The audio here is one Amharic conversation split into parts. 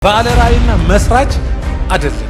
ባለራዕይና መስራች አይደለም።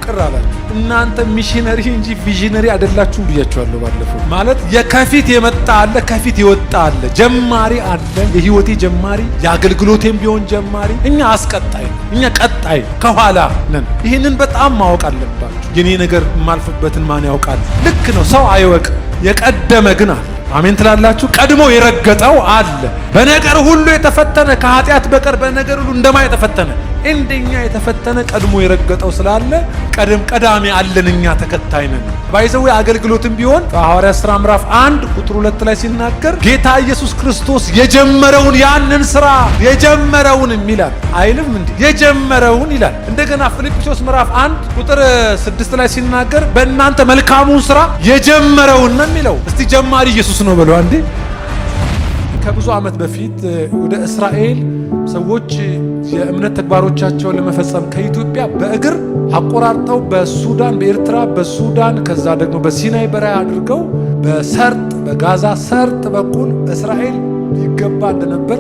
ቅራላችሁ እናንተ ሚሽነሪ እንጂ ቪዥነሪ አይደላችሁ ብያችኋለሁ ባለፈው። ማለት የከፊት የመጣ አለ፣ ከፊት የወጣ አለ፣ ጀማሪ አለ። የህይወቴ ጀማሪ፣ የአገልግሎቴም ቢሆን ጀማሪ። እኛ አስቀጣይ፣ እኛ ቀጣይ ከኋላ ነን። ይህንን በጣም ማወቅ አለባችሁ። የኔ ነገር የማልፍበትን ማን ያውቃል? ልክ ነው። ሰው አይወቅ፣ የቀደመ ግን አለ። አሜን ትላላችሁ። ቀድሞ የረገጠው አለ። በነገር ሁሉ የተፈተነ ከኃጢአት በቀር በነገር ሁሉ እንደማ የተፈተነ እንደኛ የተፈተነ ቀድሞ የረገጠው ስላለ ቀዳሚ አለን። እኛ ተከታይ ነን። ባይዘው አገልግሎትም ቢሆን በሐዋርያት ሥራ ምዕራፍ 1 ቁጥር 2 ላይ ሲናገር ጌታ ኢየሱስ ክርስቶስ የጀመረውን ያንን ሥራ የጀመረውን ይላል አይልም እንዴ? የጀመረውን ይላል። እንደገና ፊልጵስዩስ ምዕራፍ 1 ቁጥር 6 ላይ ሲናገር በእናንተ መልካሙን ሥራ የጀመረውን ነው የሚለው። እስቲ ጀማሪ ኢየሱስ ነው ብለው አንዴ። ከብዙ ዓመት በፊት ወደ እስራኤል ሰዎች የእምነት ተግባሮቻቸውን ለመፈጸም ከኢትዮጵያ በእግር አቆራርጠው በሱዳን በኤርትራ በሱዳን ከዛ ደግሞ በሲናይ በረሃ አድርገው በሰርጥ በጋዛ ሰርጥ በኩል እስራኤል ይገባ እንደነበር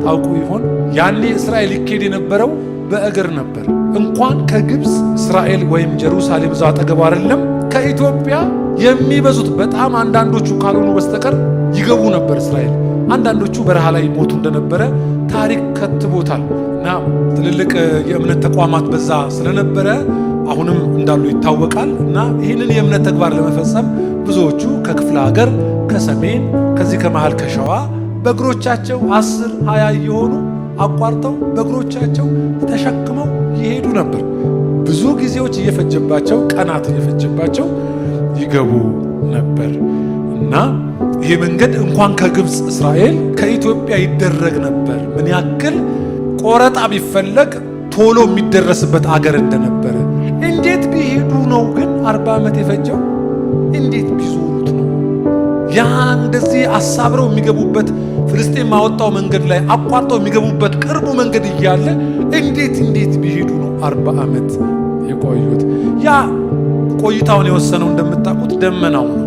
ታውቁ ይሆን? ያኔ እስራኤል ይኬድ የነበረው በእግር ነበር። እንኳን ከግብፅ እስራኤል ወይም ጀሩሳሌም እዛው አጠገቡ አይደለም ከኢትዮጵያ የሚበዙት በጣም አንዳንዶቹ ካልሆኑ በስተቀር ይገቡ ነበር እስራኤል። አንዳንዶቹ በረሃ ላይ ሞቱ እንደነበረ ታሪክ ከትቦታል። እና ትልልቅ የእምነት ተቋማት በዛ ስለነበረ አሁንም እንዳሉ ይታወቃል። እና ይህንን የእምነት ተግባር ለመፈጸም ብዙዎቹ ከክፍለ ሀገር፣ ከሰሜን፣ ከዚህ ከመሃል ከሸዋ በእግሮቻቸው 10 20 እየሆኑ አቋርጠው በእግሮቻቸው ተሸክመው ይሄዱ ነበር። ብዙ ጊዜዎች እየፈጀባቸው ቀናት እየፈጀባቸው ይገቡ ነበር። እና ይሄ መንገድ እንኳን ከግብፅ እስራኤል ከኢትዮጵያ ይደረግ ነበር። ምን ያክል ቆረጣ ቢፈለግ ቶሎ የሚደረስበት አገር እንደነበረ። እንዴት ቢሄዱ ነው ግን 40 ዓመት የፈጀው? እንዴት ቢዞሩት ነው? ያ እንደዚህ አሳብረው የሚገቡበት ፍልስጤም ማወጣው መንገድ ላይ አቋርጠው የሚገቡበት ቅርቡ መንገድ እያለ እንዴት ቢሄዱ ነው 40 ዓመት የቆዩት? ያ ቆይታውን የወሰነው እንደምታውቁት ደመናው ነው።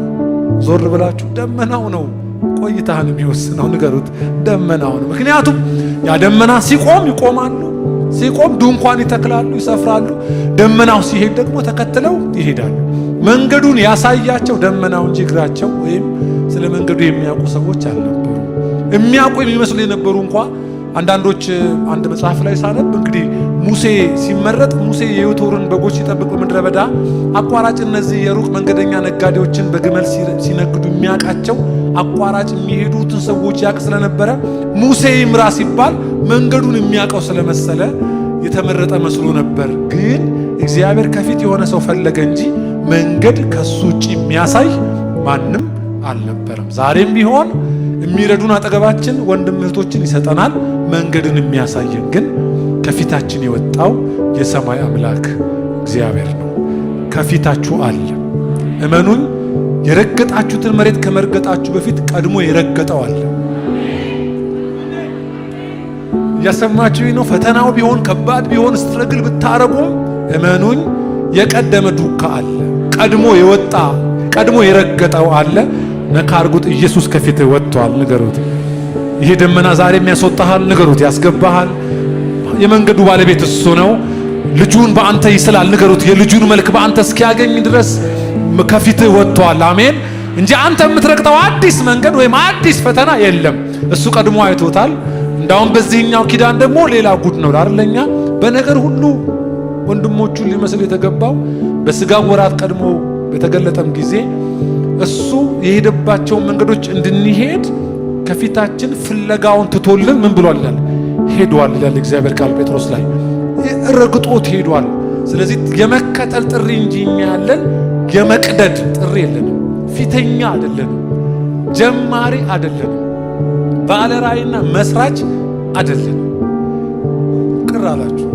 ዞር ብላችሁ ደመናው ነው ቆይታህን የሚወስነው። ንገሩት፣ ደመናው ነው። ምክንያቱም ያ ደመና ሲቆም ይቆማሉ፣ ሲቆም ድንኳን ይተክላሉ፣ ይሰፍራሉ። ደመናው ሲሄድ ደግሞ ተከትለው ይሄዳሉ። መንገዱን ያሳያቸው ደመናው እንጂ እግራቸው ወይም ስለ መንገዱ የሚያውቁ ሰዎች አልነበሩ። የሚያውቁ የሚመስሉ የነበሩ እንኳ አንዳንዶች አንድ መጽሐፍ ላይ ሳነብ እንግዲህ ሙሴ ሲመረጥ ሙሴ የዮቶርን በጎች ሲጠብቅ በምድረ በዳ አቋራጭ እነዚህ የሩቅ መንገደኛ ነጋዴዎችን በግመል ሲነግዱ የሚያውቃቸው አቋራጭ የሚሄዱትን ሰዎች ያውቅ ስለነበረ ሙሴ ይምራ ሲባል መንገዱን የሚያውቀው ስለመሰለ የተመረጠ መስሎ ነበር። ግን እግዚአብሔር ከፊት የሆነ ሰው ፈለገ እንጂ መንገድ ከሱ ውጭ የሚያሳይ ማንም አልነበረም። ዛሬም ቢሆን የሚረዱን አጠገባችን ወንድም እህቶችን ይሰጠናል። መንገድን የሚያሳየን ግን ከፊታችን የወጣው የሰማይ አምላክ እግዚአብሔር ነው። ከፊታችሁ አለ። እመኑኝ፣ የረገጣችሁትን መሬት ከመርገጣችሁ በፊት ቀድሞ የረገጠው አለ። እያሰማችሁ ነው። ፈተናው ቢሆን ከባድ ቢሆን ስትረግል ብታረጉም እመኑኝ፣ የቀደመ ዱካ አለ። ቀድሞ የወጣ ቀድሞ የረገጠው አለ። ነካርጉት፣ ኢየሱስ ከፊት ወጥቷል። ንገሩት፣ ይሄ ደመና ዛሬ የሚያስወጣሃል። ንገሩት፣ ያስገባሃል። የመንገዱ ባለቤት እሱ ነው። ልጁን በአንተ ይስላል። ንገሩት፣ የልጁን መልክ በአንተ እስኪያገኝ ድረስ ከፊትህ ወጥቷል። አሜን። እንጂ አንተ የምትረግጠው አዲስ መንገድ ወይም አዲስ ፈተና የለም። እሱ ቀድሞ አይቶታል። እንዳውም በዚህኛው ኪዳን ደግሞ ሌላ ጉድ ነው አይደለኛ? በነገር ሁሉ ወንድሞቹን ሊመስል የተገባው በስጋ ወራት ቀድሞ በተገለጠም ጊዜ እሱ የሄደባቸውን መንገዶች እንድንሄድ ከፊታችን ፍለጋውን ትቶልን ምን ብሏል ይላል? ሄዷል ይላል እግዚአብሔር ቃል ጴጥሮስ ላይ። ረግጦት ሄዷል። ስለዚህ የመከተል ጥሪ እንጂ እኛ ያለን የመቅደድ ጥሪ የለንም። ፊተኛ አይደለንም፣ ጀማሪ አይደለንም፣ ባለራዕይና መስራች አይደለንም። ቅር አላችሁ?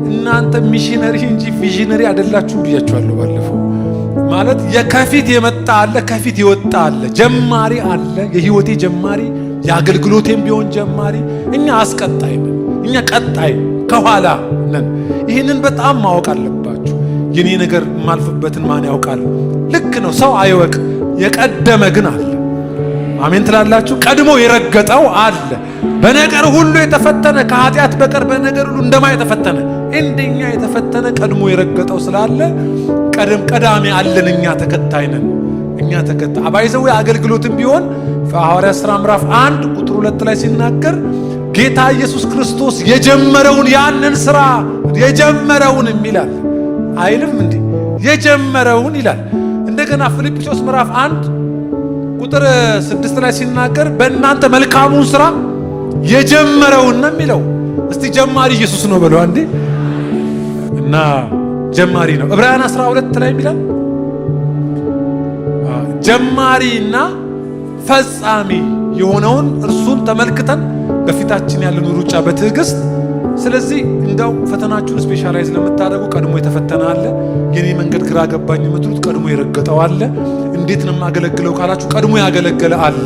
እናንተ ሚሽነሪ እንጂ ቪዥነሪ አይደላችሁ ብያችኋለሁ ባለፈው። ማለት የከፊት የመጣ አለ፣ ከፊት የወጣ አለ፣ ጀማሪ አለ። የህይወቴ ጀማሪ፣ የአገልግሎቴም ቢሆን ጀማሪ። እኛ አስቀጣይ ነን፣ እኛ ቀጣይ ከኋላ ነን። ይህንን በጣም ማወቅ አለባችሁ። የኔ ነገር የማልፍበትን ማን ያውቃል? ልክ ነው። ሰው አይወቅ፣ የቀደመ ግን አለ። አሜን ትላላችሁ? ቀድሞ የረገጠው አለ። በነገር ሁሉ የተፈተነ ከኃጢአት በቀር በነገር ሁሉ እንደማ የተፈተነ እንደኛ የተፈተነ ቀድሞ የረገጠው ስላለ ቀዳሚ አለን። እኛ ተከታይ ነን። እኛ ተከታይ አባይዘው አገልግሎትም ቢሆን ሐዋርያት ሥራ ምዕራፍ 1 ቁጥር 2 ላይ ሲናገር ጌታ ኢየሱስ ክርስቶስ የጀመረውን ያንን ሥራ የጀመረውን ይላል አይልም እንዴ? የጀመረውን ይላል። እንደገና ፊልጵስዩስ ምዕራፍ 1 ቁጥር 6 ላይ ሲናገር በእናንተ መልካሙን ሥራ የጀመረውን ነው የሚለው። እስቲ ጀማሪ ኢየሱስ ነው በለው አንዴ። እና ጀማሪ ነው። ዕብራውያን 12 ላይ የሚለው ጀማሪና ፈጻሚ የሆነውን እርሱን ተመልክተን በፊታችን ያለን ሩጫ በትዕግስት። ስለዚህ እንዳው ፈተናችሁን ስፔሻላይዝ ለምታደርጉ ቀድሞ የተፈተነ አለ። የኔ መንገድ ግራ ገባኝ የምትሉት ቀድሞ የረገጠው አለ። እንዴት ነው የማገለግለው ካላችሁ ቀድሞ ያገለገለ አለ።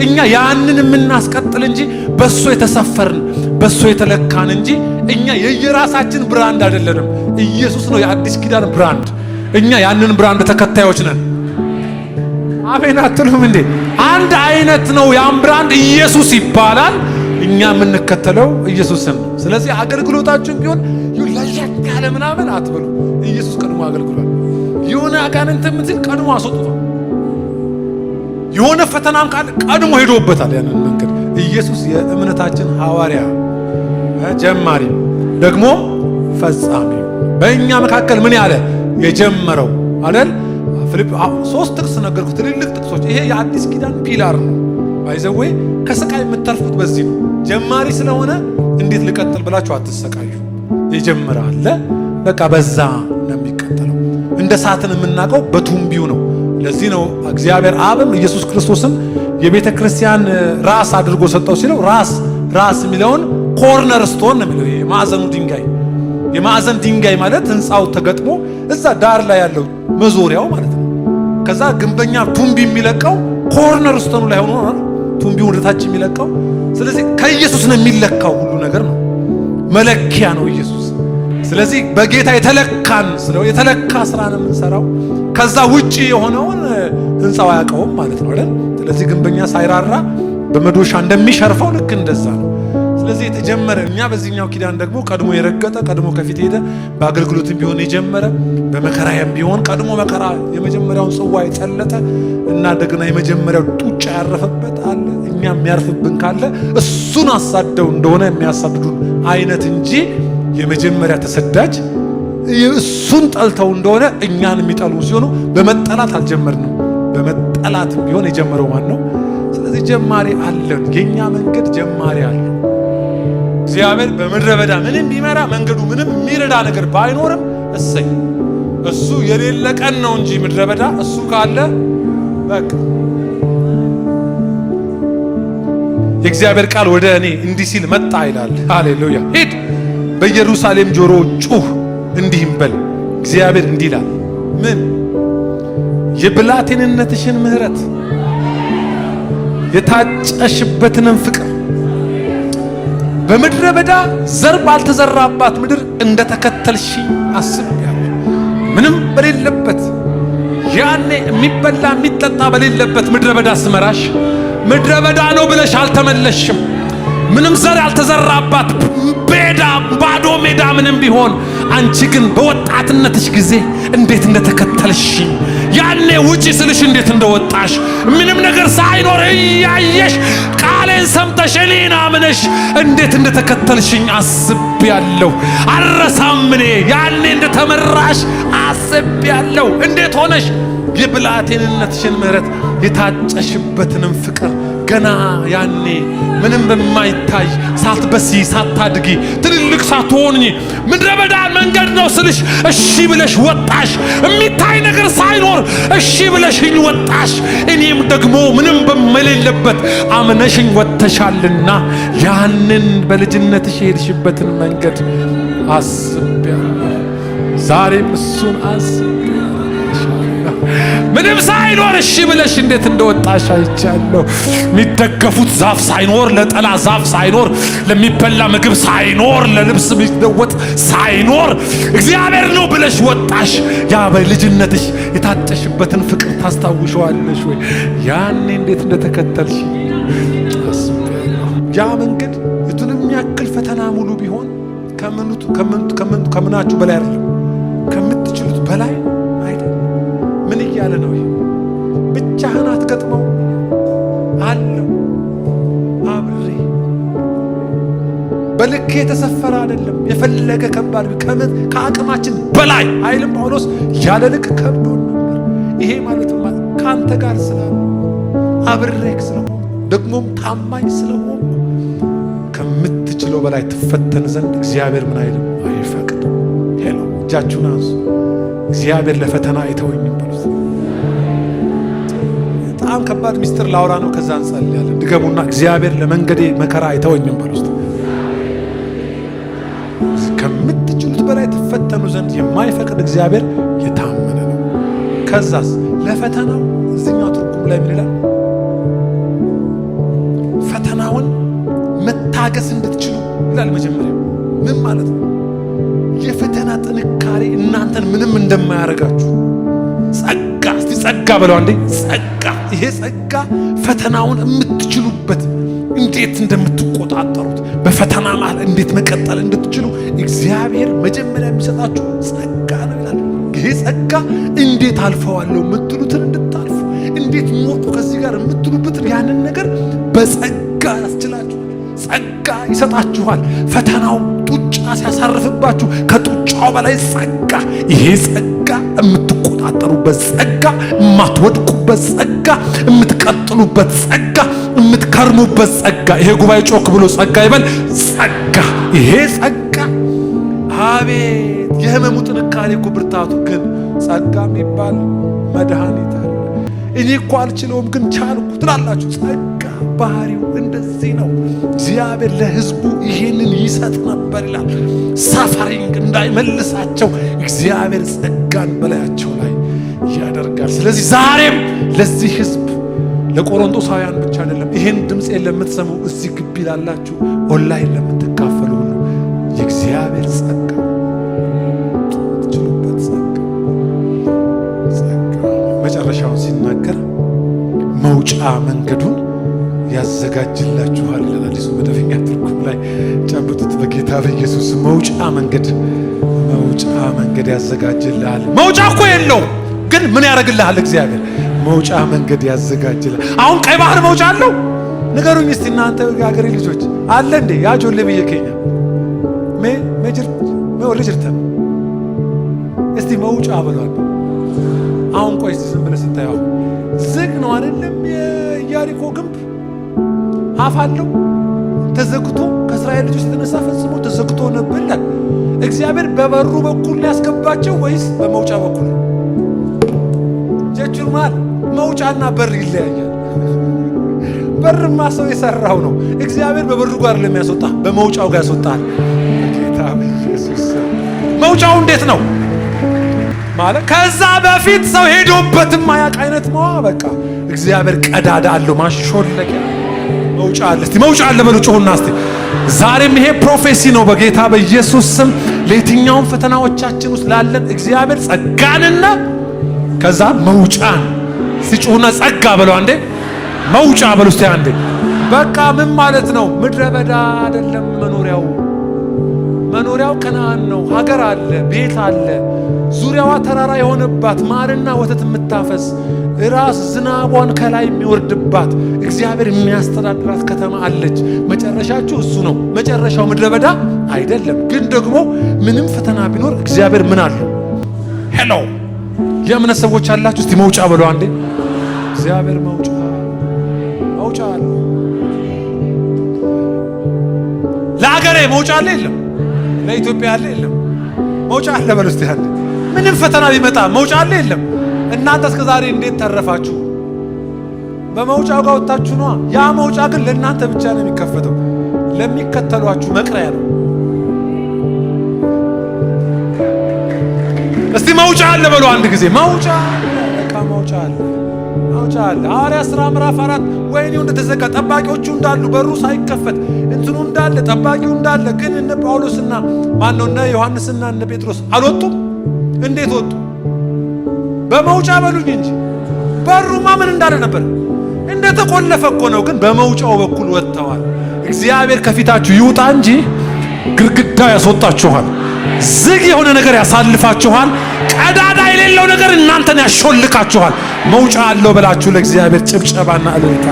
እኛ ያንን የምናስቀጥል እንጂ በሱ የተሰፈርን በሱ የተለካን እንጂ እኛ የየራሳችን ብራንድ አይደለንም። ኢየሱስ ነው የአዲስ ኪዳን ብራንድ። እኛ ያንን ብራንድ ተከታዮች ነን። አሜን አትሉም እንዴ? አንድ አይነት ነው ያን ብራንድ ኢየሱስ ይባላል። እኛ የምንከተለው ኢየሱስን ነው። ስለዚህ አገልግሎታችን ቢሆን ለየት ያለ ምናምን አትበሉ። ኢየሱስ ቀድሞ አገልግሏል። የሆነ አጋንንት ምትል ቀድሞ አስወጥቷል። የሆነ ፈተናም ካለ ቀድሞ ሄዶበታል ያንን መንገድ። ኢየሱስ የእምነታችን ሐዋርያ ጀማሪ ደግሞ ፈጻሚ። በእኛ መካከል ምን ያለ የጀመረው አይደል? ፊልጵ 3 ጥቅስ ነገርኩ፣ ትልልቅ ጥቅሶች። ይሄ የአዲስ ኪዳን ፒላር ነው። ባይዘዌ ከስቃይ የምትተርፉት በዚህ ነው። ጀማሪ ስለሆነ እንዴት ልቀጥል ብላችሁ አትሰቃዩ። የጀመረ አለ፣ በቃ በዛ ነው የሚቀጥለው። እንደ ሳትን የምናውቀው በቱንቢው ነው። ለዚህ ነው እግዚአብሔር አብም ኢየሱስ ክርስቶስም የቤተ ክርስቲያን ራስ አድርጎ ሰጠው ሲለው ራስ የሚለውን ኮርነር ስቶን ነው የሚለው። የማዕዘኑ ድንጋይ የማዕዘን ድንጋይ ማለት ህንፃው ተገጥሞ እዛ ዳር ላይ ያለው መዞሪያው ማለት ነው። ከዛ ግንበኛ ቱንቢ የሚለቀው ኮርነር ስቶኑ ላይ ሆኖ ነው ቱንቢው ወደታች የሚለቀው። ስለዚህ ከኢየሱስ ነው የሚለካው ሁሉ ነገር ነው፣ መለኪያ ነው ኢየሱስ። ስለዚህ በጌታ የተለካን ስለው የተለካ ስራ ነው የምንሰራው። ከዛ ውጪ የሆነውን ህንፃው አያውቀውም ማለት ነው አይደል? ስለዚህ ግንበኛ ሳይራራ በመዶሻ እንደሚሸርፈው ልክ እንደዛ ነው። ስለዚህ የተጀመረ እኛ በዚህኛው ኪዳን ደግሞ ቀድሞ የረገጠ ቀድሞ ከፊት ሄደ፣ በአገልግሎትም ቢሆን የጀመረ በመከራም ቢሆን ቀድሞ መከራ የመጀመሪያውን ጽዋ የጨለጠ እና ደግና የመጀመሪያው ጡጫ ያረፈበት አለ። እኛ የሚያርፍብን ካለ እሱን አሳደው እንደሆነ የሚያሳድዱን አይነት እንጂ የመጀመሪያ ተሰዳጅ እሱን ጠልተው እንደሆነ እኛን የሚጠሉ ሲሆኑ በመጠላት አልጀመርንም። በመጠላት ቢሆን የጀመረው ማን ነው? ስለዚህ ጀማሪ አለን። የኛ መንገድ ጀማሪ አለ። እግዚአብሔር በምድረ በዳ ምንም ቢመራ መንገዱ ምንም የሚረዳ ነገር ባይኖርም እሰይ፣ እሱ የሌለ ቀን ነው እንጂ ምድረ በዳ እሱ ካለ በቃ። የእግዚአብሔር ቃል ወደ እኔ እንዲህ ሲል መጣ ይላል። ሃሌሉያ! ሂድ በኢየሩሳሌም ጆሮ ጩህ፣ እንዲህም በል እግዚአብሔር እንዲህ ይላል፣ ምን የብላቴንነትሽን ምሕረት የታጨሽበትንም ፍቅር በምድረ በዳ ዘር ባልተዘራባት ምድር እንደተከተልሽኝ አስቤያለሁ። ምንም በሌለበት ያኔ የሚበላ የሚጠጣ በሌለበት ምድረ በዳ ስመራሽ ምድረ በዳ ነው ብለሽ አልተመለሽም። ምንም ዘር ያልተዘራባት ሜዳ ባዶ ሜዳ ምንም ቢሆን አንቺ ግን በወጣትነትሽ ጊዜ እንዴት እንደተከተልሽኝ ያኔ ውጪ ስልሽ እንዴት እንደወጣሽ ምንም ነገር ሳይኖር እያየሽ ቃሌን ሰምተሽ እኔን አምነሽ እንዴት እንደተከተልሽኝ አስቤያለሁ። አልረሳም እኔ ያኔ እንደተመራሽ አስቤያለሁ። እንዴት ሆነሽ የብላቴንነትሽን ምሕረት የታጨሽበትንም ፍቅር ገና ያኔ ምንም በማይታይ ሳትበሲ ሳታድጊ ትልልቅ ሳትሆኚ ምድረ በዳ መንገድ ነው ስልሽ እሺ ብለሽ ወጣሽ። የሚታይ ነገር ሳይኖር እሺ ብለሽኝ ወጣሽ። እኔም ደግሞ ምንም በመሌለበት አምነሽኝ ወጥተሻልና ያንን በልጅነትሽ የሄድሽበትን መንገድ አስቤያለሁ። ዛሬም እሱን አስቤያለሁ። ምንም ሳይኖር እሺ ብለሽ እንዴት እንደወጣሽ አይቻለሁ። የሚደገፉት ዛፍ ሳይኖር፣ ለጠላ ዛፍ ሳይኖር፣ ለሚበላ ምግብ ሳይኖር፣ ለልብስ የሚለወጥ ሳይኖር እግዚአብሔር ነው ብለሽ ወጣሽ። ያ በልጅነትሽ የታጨሽበትን ፍቅር ታስታውሻለሽ ወይ? ያኔ እንዴት እንደተከተልሽ አስቤያለሁ። ያ መንገድ የቱንም ያክል ፈተና ሙሉ ቢሆን ከምናችሁ በላይ አይደለም፣ ከምትችሉት በላይ አይደለም። ምን እያለ ነው? ይሄ ብቻህን አትገጥመው አለው አብሬ። በልክ የተሰፈረ አይደለም። የፈለገ ከባድ ከአቅማችን በላይ አይልም ጳውሎስ። ያለ ልክ ከብዶን ነበር። ይሄ ማለት ከአንተ ጋር ስላለ አብሬክ ስለሆንኩ ደግሞም ታማኝ ስለሆንኩ ከምትችለው በላይ ትፈተን ዘንድ እግዚአብሔር ምን አይልም አይፈቅድም። ሄሎ እጃችሁን አንሱ። እግዚአብሔር ለፈተና አይተወኝም በሉት። በጣም ከባድ ሚስጥር ላውራ ነው። ከዛ እንጸልያለን። ድገሙና እግዚአብሔር ለመንገዴ መከራ አይተወኝም በሉት። ከምትችሉት በላይ ትፈተኑ ዘንድ የማይፈቅድ እግዚአብሔር የታመነ ነው። ከዛስ ለፈተናው እዚህኛው ትርጉም ላይ ምን ይላል? ፈተናውን መታገስ እንድትችሉ ይላል። መጀመሪያ ምን ማለት ነው? የፈተና ጥንካሬ እናንተን ምንም እንደማያረጋችሁ ጸጋ። እስቲ ጸጋ በለው አንዴ። ጸጋ። ይሄ ጸጋ ፈተናውን የምትችሉበት እንዴት እንደምትቆጣጠሩት በፈተና መሃል እንዴት መቀጠል እንድትችሉ እግዚአብሔር መጀመሪያ የሚሰጣችሁ ጸጋ ነው ይላል። ይሄ ጸጋ እንዴት አልፈዋለሁ የምትሉትን እንድታልፉ፣ እንዴት ሞቱ ከዚህ ጋር የምትሉበትን ያንን ነገር በጸጋ ያስችላችኋል። ጸጋ ይሰጣችኋል። ፈተናው ጡጫ ሲያሳርፍባችሁ ከጡጫው በላይ ጸጋ። ይሄ ጸጋ የምትቆጣጠሩበት ጸጋ፣ የማትወድቁበት ጸጋ፣ የምትቀጥሉበት ጸጋ፣ የምትከርሙበት ጸጋ። ይሄ ጉባኤ ጮክ ብሎ ጸጋ ይበል። ጸጋ። ይሄ ጸጋ አቤት! የህመሙ ጥንካሬ እኮ ብርታቱ ግን ጸጋ የሚባል መድኃኒት አለ። እኔ እኮ አልችለውም ግን ቻልኩ ትላላችሁ። ጸጋ ባህሪው እንደዚህ ነው። እግዚአብሔር ለሕዝቡ ይሄንን ይሰጥ ነበር ይላል። ሳፋሪንግ እንዳይመልሳቸው እግዚአብሔር ጸጋን በላያቸው ላይ ያደርጋል። ስለዚህ ዛሬም ለዚህ ሕዝብ ለቆሮንቶሳውያን ብቻ አይደለም፣ ይሄን ድምፅ ለምትሰሙ እዚህ ግቢ ላላችሁ ኦንላይን ለምትካፈሉ ሁሉ የእግዚአብሔር ጸጋ ትችሉበት ጸጋ መጨረሻውን ሲናገር መውጫ መንገዱን ያዘጋጅላችኋል ይላል። አዲሱ መደበኛ ትርጉም ላይ ጨብጡት። በጌታ በኢየሱስ መውጫ መንገድ ያዘጋጅልሃል። መውጫ እኮ የለውም፣ ግን ምን ያደርግልሃል? እግዚአብሔር መውጫ መንገድ ያዘጋጅልሃል። አሁን ቀይ ባህር መውጫ አለው? ንገሩኝ እስቲ እናንተ የሀገሬ ልጆች፣ አለ እንዴ? ያጆለ በየከኛ ጅርተ እስቲ መውጫ ብሏል። አሁን ቆይ ዝም ብለህ ስታየው ዝግ ነው አይደለም? የኢያሪኮ ግንብ አፍ አለው ተዘግቶ፣ ከእስራኤል ልጆች የተነሳ ፈጽሞ ተዘግቶ ነበር ይላል። እግዚአብሔር በበሩ በኩል ያስገባቸው ወይስ በመውጫ በኩል? ጀቹርማል መውጫና በር ይለያያል። በርማ ሰው የሰራው ነው። እግዚአብሔር በበሩ ጋር ለሚያስወጣ በመውጫው ጋር ያስወጣል። ጌታ ኢየሱስ መውጫው እንዴት ነው ማለት? ከዛ በፊት ሰው ሄዶበትም ማያቅ አይነት በቃ እግዚአብሔር ቀዳዳ አለው ማሾለቂያ መውጫ አለ። እስቲ መውጫ አለ በሉ ጮሁና እስቲ። ዛሬም ይሄ ፕሮፌሲ ነው በጌታ በኢየሱስ ስም። ለየትኛውም ፈተናዎቻችን ውስጥ ላለን እግዚአብሔር ጸጋንና ከዛ መውጫን ሲጮሁና ጸጋ በለው አንዴ፣ መውጫ በሉ እስቲ አንዴ። በቃ ምን ማለት ነው? ምድረ በዳ አይደለም መኖሪያው ከነዓን ነው። ሀገር አለ፣ ቤት አለ፣ ዙሪያዋ ተራራ የሆነባት ማርና ወተት የምታፈስ ራስ ዝናቧን ከላይ የሚወርድባት እግዚአብሔር የሚያስተዳድራት ከተማ አለች። መጨረሻችሁ እሱ ነው። መጨረሻው ምድረ በዳ አይደለም። ግን ደግሞ ምንም ፈተና ቢኖር እግዚአብሔር ምን አለው? ሄሎ የእምነት ሰዎች አላችሁ? እስቲ መውጫ በሉ አንዴ። እግዚአብሔር መውጫ አለ። ለሀገሬ መውጫ አለ የለም? ለኢትዮጵያ አለ የለም? መውጫ አለ በሉ እስቲ አንዴ። ምንም ፈተና ቢመጣ መውጫ አለ የለም? እናንተ እስከ ዛሬ እንዴት ተረፋችሁ? በመውጫው ጋር ወጣችሁ ነው። ያ መውጫ ግን ለእናንተ ብቻ ነው የሚከፈተው፣ ለሚከተሏችሁ መቅሪያ ነው። እስቲ መውጫ አለ በሉ አንድ ጊዜ። መውጫ በቃ መውጫ አለ። ሐዋርያት ሥራ ምዕራፍ 4 ወይኔው እንደተዘጋ ጠባቂዎቹ እንዳሉ በሩ ሳይከፈት እንትኑ እንዳለ ጠባቂው እንዳለ፣ ግን እነ ጳውሎስና እነ ዮሐንስና እነ ጴጥሮስ አልወጡም። እንዴት ወጡ? በመውጫ በሉኝ እንጂ በሩማ ምን እንዳለ ነበር? እንደተቆለፈ እኮ ነው። ግን በመውጫው በኩል ወጥተዋል። እግዚአብሔር ከፊታችሁ ይውጣ እንጂ ግድግዳ ያስወጣችኋል። ዝግ የሆነ ነገር ያሳልፋችኋል። ቀዳዳ የሌለው ነገር እናንተን ያሾልካችኋል። መውጫ አለው ብላችሁ ለእግዚአብሔር ጭብጨባና እልልታ